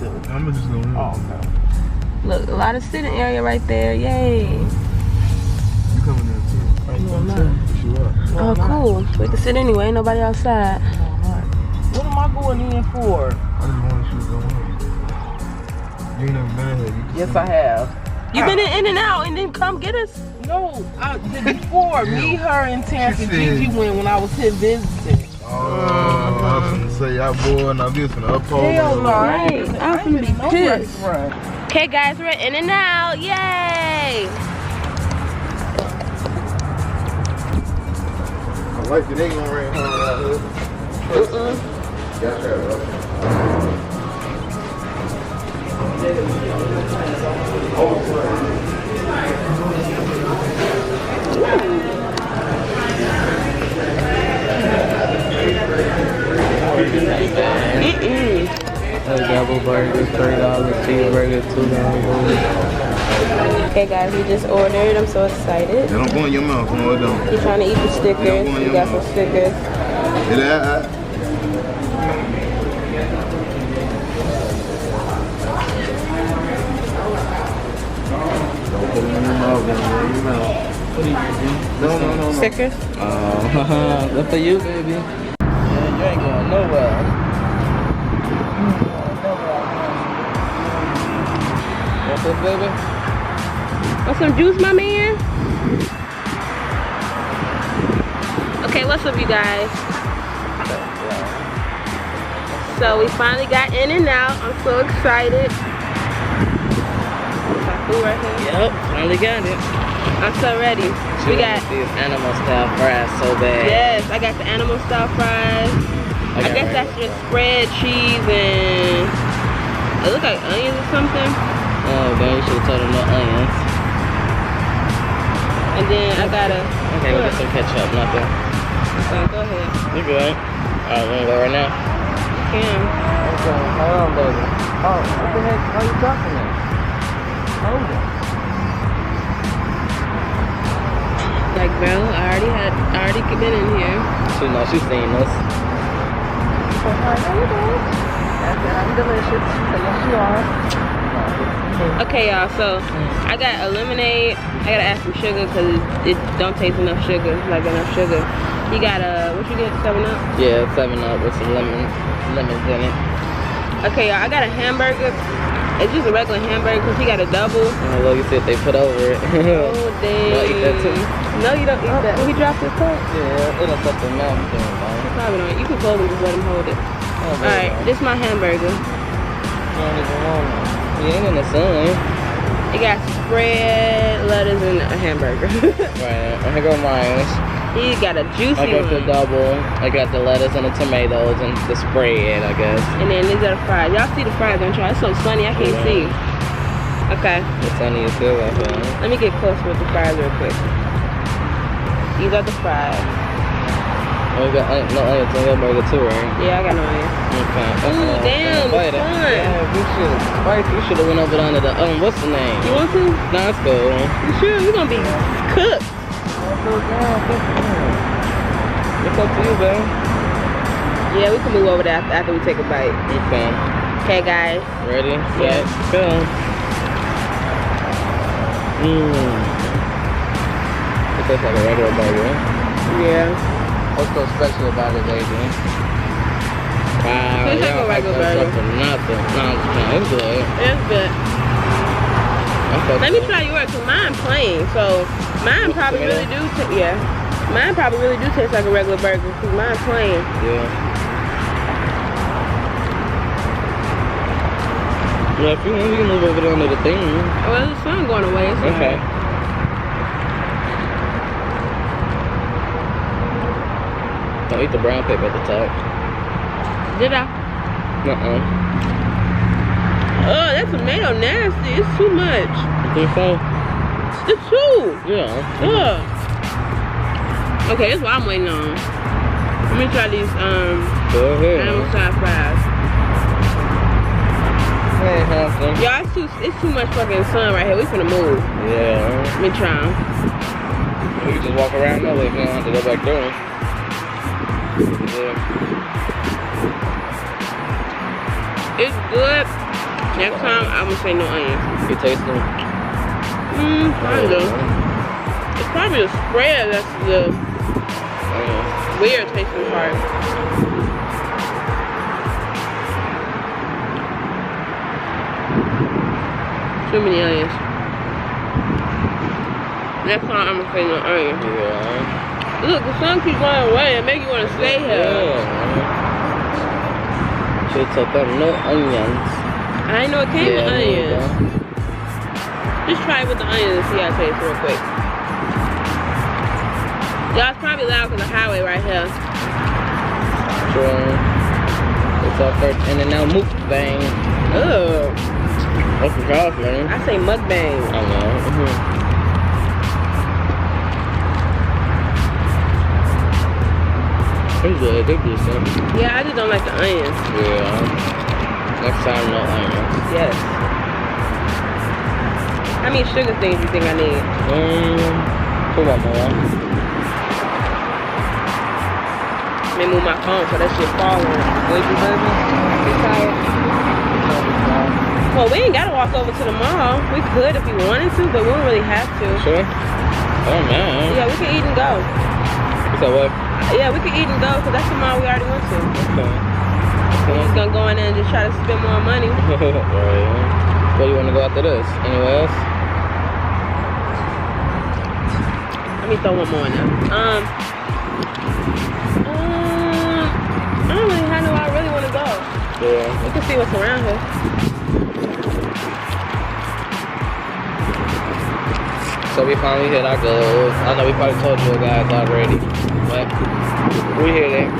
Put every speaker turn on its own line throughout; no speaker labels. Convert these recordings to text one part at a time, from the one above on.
to?
I'm just going to.
Oh, okay.
Look, a lot of sitting area right there. Yay.
You coming there too?
No, I'm not.
You are.
No,
Oh,
I'm not.
cool. We can sit anyway. Ain't nobody outside.
No, I'm not. What am I going in for?
I just wanted you to go home. You ain't never been here.
Yes, I have.
You been in and out and then come get us?
No, before me, her, and Terrence and Gigi went when I was here visiting.
Oh, I was gonna say y'all boy and I was gonna uphold.
Hell no,
Right. I'm gonna be pissed.
Restaurant.
Okay, guys, we're in and out. Yay!
I like it. Ain't gonna rain hard out here. Got that, bro.
Double burger, $3, cheeseburger, $2.
Okay, guys, we just ordered. I'm so excited.
They don't go in your mouth. No, it don't.
You're trying to eat the stickers. We got some stickers.
It don't put it in your mouth. Don't put it in your mouth. No.
Stickers?
Oh, good for you, baby. Yeah, you ain't going nowhere. What's up, baby?
Want some juice, my man? Okay, what's up, you guys? So we finally got in and out. I'm so excited. Got food right here.
Yep, finally got it.
I'm so ready. We got
these animal style fries so bad.
yes, I got the animal style fries. I guess that's just spread cheese and it looks like onions or something.
Oh, man, you should have told them no onions.
And then I got a.
Okay, we'll get some ketchup, nothing.
Go ahead.
You good? Alright, we're gonna go right now.
Cam.
Okay, hold on, baby. Oh, what the heck? Why are you talking to me? Hold on.
Like, bro, I already been in here.
She knows she's seen us.
How you doing?
I'm delicious. Yes, you are.
Okay, y'all, so I got a lemonade. I gotta add some sugar because it don't taste enough sugar, like enough sugar. You got what you get, 7-Up?
Yeah, 7-Up with some lemons in it.
Okay, y'all, I got a hamburger. It's just a regular hamburger because he got a double.
Oh, well, you said they put over it.
Oh, dang.
I'll eat that too.
No, you don't eat that. He dropped his cup?
Yeah, it'll put the mouth thing on.
Probably don't. You can close it, just let him hold it.
Oh,
Alright, this is my hamburger.
You don't even want it. He ain't in the sun.
It got spread, lettuce, and a hamburger.
Right, I go mine.
He got a juicy
I got the
one.
double. I got the lettuce and the tomatoes and the spread, I guess.
And then these are the fries. Y'all see the fries, don't y'all? It's so sunny, I can't see. Okay.
The sunny is good, I feel.
Let me get close with the fries real quick. These are the fries.
Oh, you got no onions on your burger too, right?
Yeah, I got no onions.
Okay.
Ooh, damn, it's fun.
Yeah, we should have went over down to the, what's the name?
You want to?
Nah, it's cool.
You sure? We're gonna be cooked.
It's up to you, babe.
Yeah, we can move over there after we take a bite.
Okay.
Okay, guys.
Ready, set, go. It tastes like a regular burger.
Yeah.
What's so special about it, baby? Wow,
Tastes like a regular burger.
Nothing. No, it's good.
It's good. Let me try yours, because mine plain, so mine probably really do mine probably really do taste like a regular burger, because mine's plain.
Yeah. Yeah, if you want, you can move over down to the thing.
Well, the sun going away. It's
okay. Don't eat the brown paper at the top.
Did I?
Uh-uh.
Oh, that tomato nasty. It's too much.
You think so?
It's too.
Yeah.
Ugh. Okay, that's what I'm waiting on. Let me try these
Go ahead.
animal style fries.
Hey, Hampton.
Y'all, it's too much fucking sun right here. We finna move.
Yeah.
Let me try them.
We can just walk around that way if you don't have to go back there. Yeah.
It's good. Next time, I'm gonna say no onions.
You taste them?
Kind of. It's probably the spread that's the weird tasting part. Too many onions. Next time, I'm gonna say no onions.
Yeah.
Look, the sun keeps going away and make you want to stay here.
Yeah. Should took them no onions.
I didn't know it came with onions. Just try it with the onions and see how it tastes real quick. Y'all, it's probably loud because the highway right here.
True. It's our first in and out mukbang.
Ugh.
What's the sauce, man?
I say mukbang.
I know. It's good. They do something.
Yeah, I just don't like the onions.
Yeah. Next time, no onions.
Yes. How many sugar things you think I need?
Pull up more.
Let me move my phone so that shit falling. Wait, you baby? You tired? Well, we ain't gotta walk over to the mall. We could if we wanted to, but we don't really have to.
Sure. Oh man.
Yeah, we can eat and go.
You said what?
Yeah, we can eat and go because that's the mall we already went to.
Okay.
We're just gonna go in there and just try to spend more money.
Right. Where do you want to go after this? Anywhere else?
Let me throw one more in there. I don't really know where I really want to go.
Yeah.
We can see what's around here.
So we finally hit our goal. I know we probably told you guys already, but we hit it.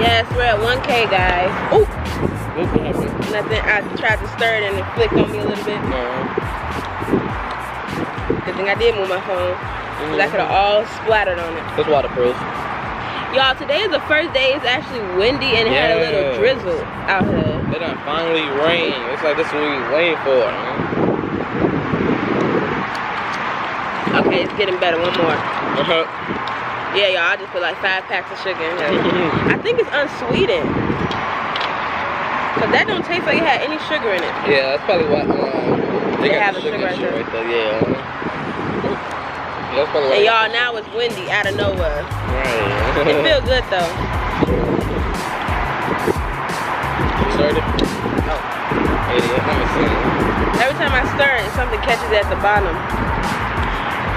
Yes, we're at 1K, guys. Ooh!
What happened?
Nothing. I tried to stir it and it flicked on me a little bit. Good thing I did move my phone. Because I could have all splattered on it.
It's waterproof.
Y'all, today is the first day it's actually windy and it had a little drizzle out here.
It done finally rained. It's like this is what we waiting for.
Okay, it's getting better. One more. Yeah, y'all, I just put like 5 packs of sugar in here. I think it's unsweetened. Cause that don't taste like it had any sugar in it.
Yeah, that's probably what
they
got
have the sugar right there.
Yeah. That's probably
and y'all, now it's windy out of nowhere.
Right.
It feels good though.
You started? Oh. Idiot. Let me see.
Every time I stir it, something catches at the bottom.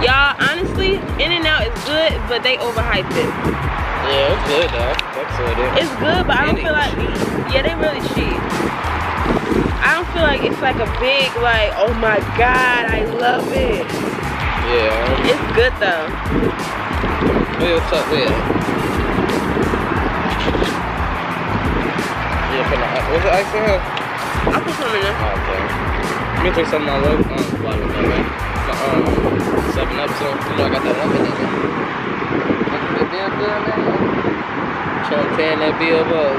Y'all, honestly, In-N-Out is good, but they overhyped it.
Yeah, it's good though. That's what it is.
It's good, but I don't feel like, yeah, they really cheap. I don't feel like it's like a big, like, oh my God, I love it.
Yeah.
It's good though.
What's up with it? Yeah, what's the ice in here?
I'll put some in there.
Oh, okay. Let me drink some of my low water, man. 7 Up soon. You know I got that one in there. That bill good, man. Trying to tan that bill up.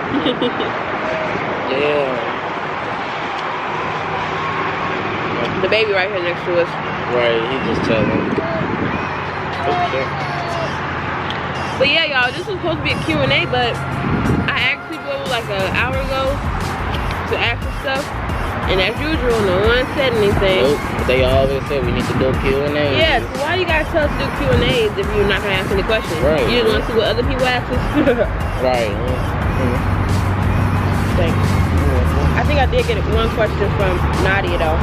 Yeah.
The baby right here next to us.
Right, he just chilling. Okay.
But yeah, y'all, this was supposed to be a Q&A, but I asked people like an hour ago to ask for stuff. And as usual, no one said anything.
Nope. They always say we need to do Q&A.
Yeah, so why you guys tell us to do Q&As if you're not going to ask any questions?
Right.
You just want to see what other people ask us?
Right.
Thanks. I think I did get one question from Nadia though.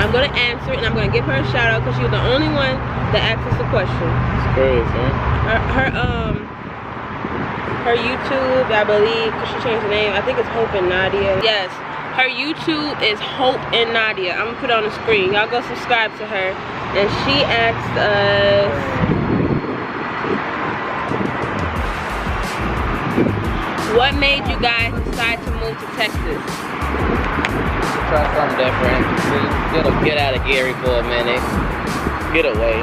I'm going to answer it and I'm going to give her a shout out because she was the only one that asked us a question.
It's crazy, huh?
Her YouTube, I believe, because she changed the name. I think it's Hope and Nadia. Yes, her YouTube is Hope and Nadia. I'm going to put it on the screen. Y'all go subscribe to her. And she asked us, what made you guys decide to move to Texas?
Try something different. Get out of Gary for a minute. Get away.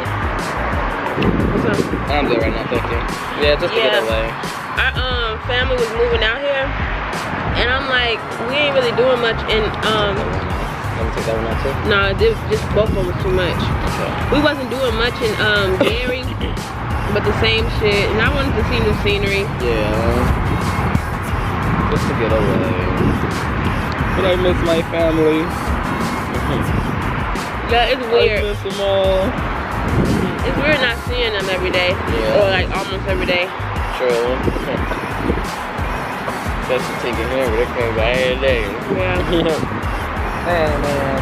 What's up?
I'm good right now, thank you. Yeah, just to get away.
Our family was moving out here, and I'm like, we ain't really doing much in
Let me take that one out too.
No, just both of them was too much.
Okay.
We wasn't doing much in Gary, but the same shit. And I wanted to see new scenery.
Yeah. Just to get away. But I miss my family.
Yeah, it's weird.
I miss them all.
It's weird not seeing them every day.
Yeah.
Or like almost every day.
True. Especially taking care of it. They came by every day.
Yeah.
Hey, man.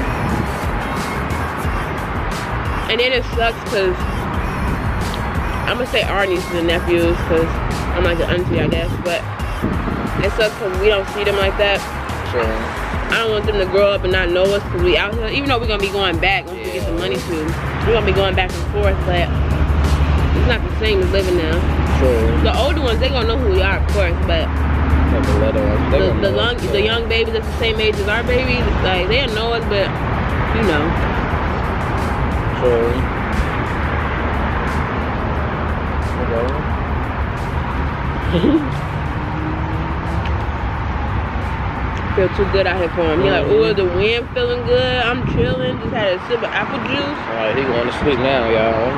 And then it sucks because I'm gonna say our nieces and nephews because I'm like the auntie, I guess. But it sucks because we don't see them like that.
True.
I don't want them to grow up and not know us because we out here. Even though we're gonna be going back once we get the money to, we're gonna be going back and forth. But it's not the same as living now.
True.
The older ones, they gonna know who we are, of course. But the young babies that's the same age as our babies, like they know us, but you know.
True.
Feel too good out here for him. He like, oh, the wind feeling good. I'm chilling. Just had a sip of apple juice.
Alright, he going to sleep now, y'all.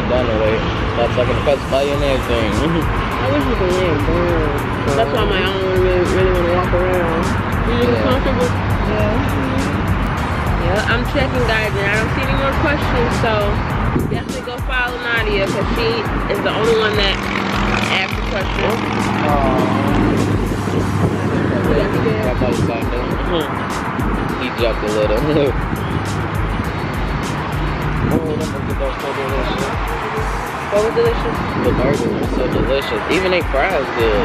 Done away. Stop sucking the cuts by and everything.
I wish we could land down. That's why I'm like, I don't really want to walk around. You comfortable? Yeah, I'm checking, guys, and I don't see any more questions, so definitely go follow Nadia because she is the only one that asked the question.
He jumped a little. Oh, them burgers are so delicious.
What was delicious?
The burgers are so delicious. Even they fries good.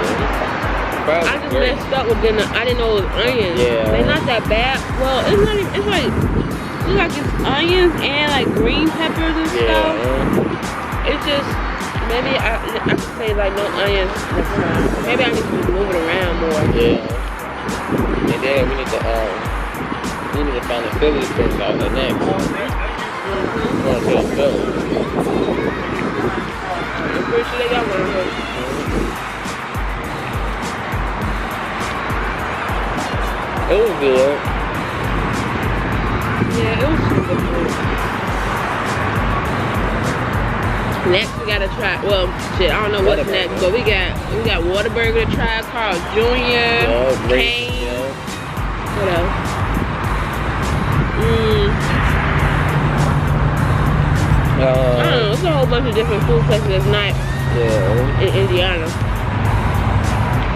Fries
I just messed up with them. I didn't know it was onions.
Yeah.
They're not that bad. Well, it's not even, it's like it's onions and like green peppers and stuff. It's just, maybe I could say like no onions next time. Maybe I need to move it around more.
Yeah. And then we need to find the Philly fish out there next.
I'm pretty sure they got one of those.
It was good.
Yeah, it was super good. Next we gotta try, well shit, I don't know what's next, but we got Whataburger to try, Carl Jr., Kane. What else? I don't know, it's a whole bunch of different food places that's not in Indiana.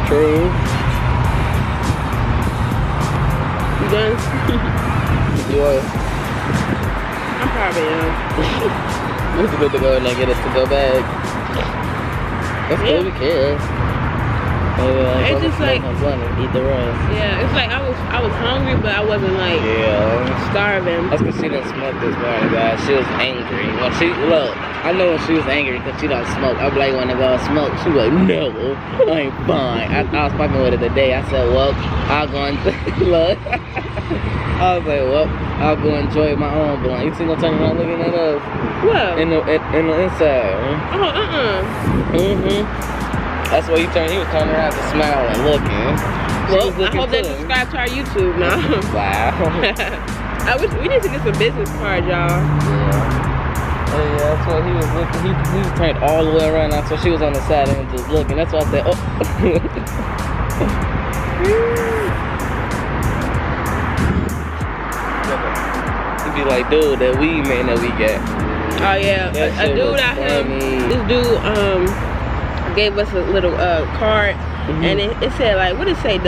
True.
You done?
You are.
I'm probably
It's good to go and get us to go back. That's good, we can.
It's just like
eat the rest.
Yeah, it's like I was hungry, but I wasn't like starving.
That's because she didn't smoke this morning, guys. She was angry. When she I know when she was angry because she don't smoke. I'm like, when I go smoke, she was like, no, I ain't fine. I was fucking with her today. I said, well, I'll go and look. I was like, well, I'll go enjoy my own blunt. You see no turning around looking at us?
What?
In the inside. That's why he was turning around to smile and looking.
Well, I hope they subscribe to our YouTube now.
Wow.
We need to get some business cards, y'all.
Yeah, that's why he was looking. He was turned all the way around. That's why she was on the side and just looking. That's why I said, oh. He'd be like, dude, that weed man that we got.
Oh yeah, a dude out here. This dude gave us a little card, and it said like, what did it say?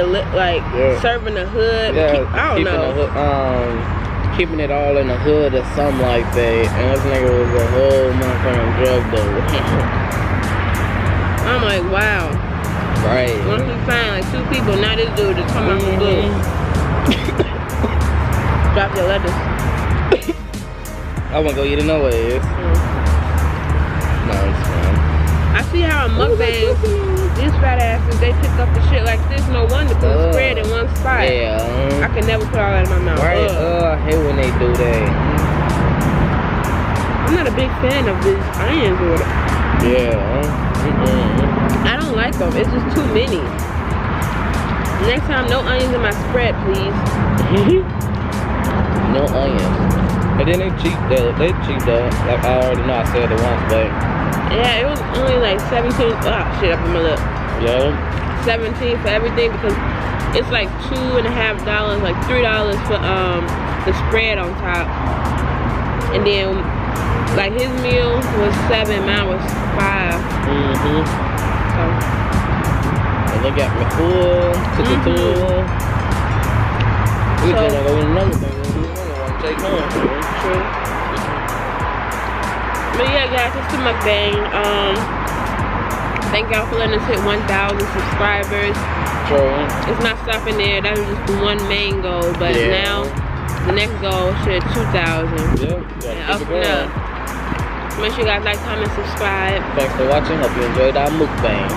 Serving the hood. I don't know.
Keeping it all in the hood or something like that. And this nigga was a whole motherfucking drug dealer.
I'm like, wow.
Right.
Once we find like 2 people, now this dude just come out the blue. Drop your letters.
I won't go eat it no ways. No, it's fine.
I see how in Mukbang, these fat asses, they pick up the shit like this. No wonder, because spread in one spot.
Yeah.
I can never put all that in my mouth.
Right. I hate when they do that.
I'm not a big fan of these onions or whatever.
Yeah.
I don't like them. It's just too many. Next time, no onions in my spread, please.
No onions. And then they cheap though. Like I already know, I said it once, but
Yeah, it was only like 17. Oh shit, up in my lip.
Yeah.
17 for everything because it's like $2.50, like $3 for the spread on top. And then like his meal was 7, mine was 5. So.
And they got me full, took it to we
So-
gonna go with another thing. We don't want to take home.
True. But yeah, guys, it's the mukbang. Thank y'all for letting us hit 1,000 subscribers.
True.
It's not stopping there. That was just the one main goal, but now the next goal should 2,000.
Yeah.
And up and up. Make sure you guys like, comment, subscribe.
Thanks for watching. Hope you enjoyed our mukbang.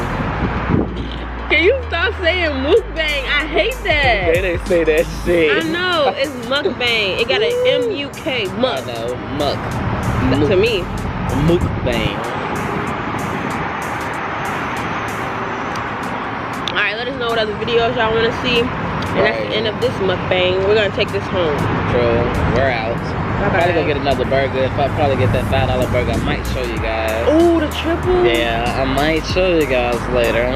Can you stop saying mukbang? I hate that.
They didn't say that shit.
I know it's mukbang. It got an M-U-K. Muk.
I know. Muck.
To me.
Mukbang.
Alright, let us know what other videos y'all want to see. And that's the end of this mukbang. We're going to take this home.
True. We're out. Probably gonna get another burger. If I probably get that $5 burger, I might show you guys.
Ooh, the triple?
Yeah, I might show you guys later.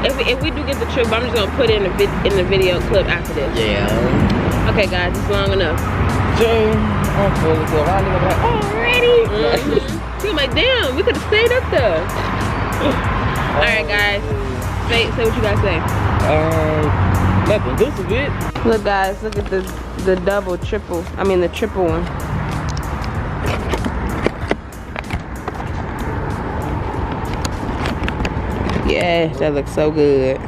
If we do get the triple, I'm just going to put it in the video clip after this.
Yeah.
Okay, guys, it's long enough.
True. I'm fully good. I'm like, already?
You're like, damn, we could have stayed up there. Alright, guys. Say what you guys say.
Nothing. This is it.
Look, guys, look at the double, triple. I mean, the triple one. Yes, that looks so good.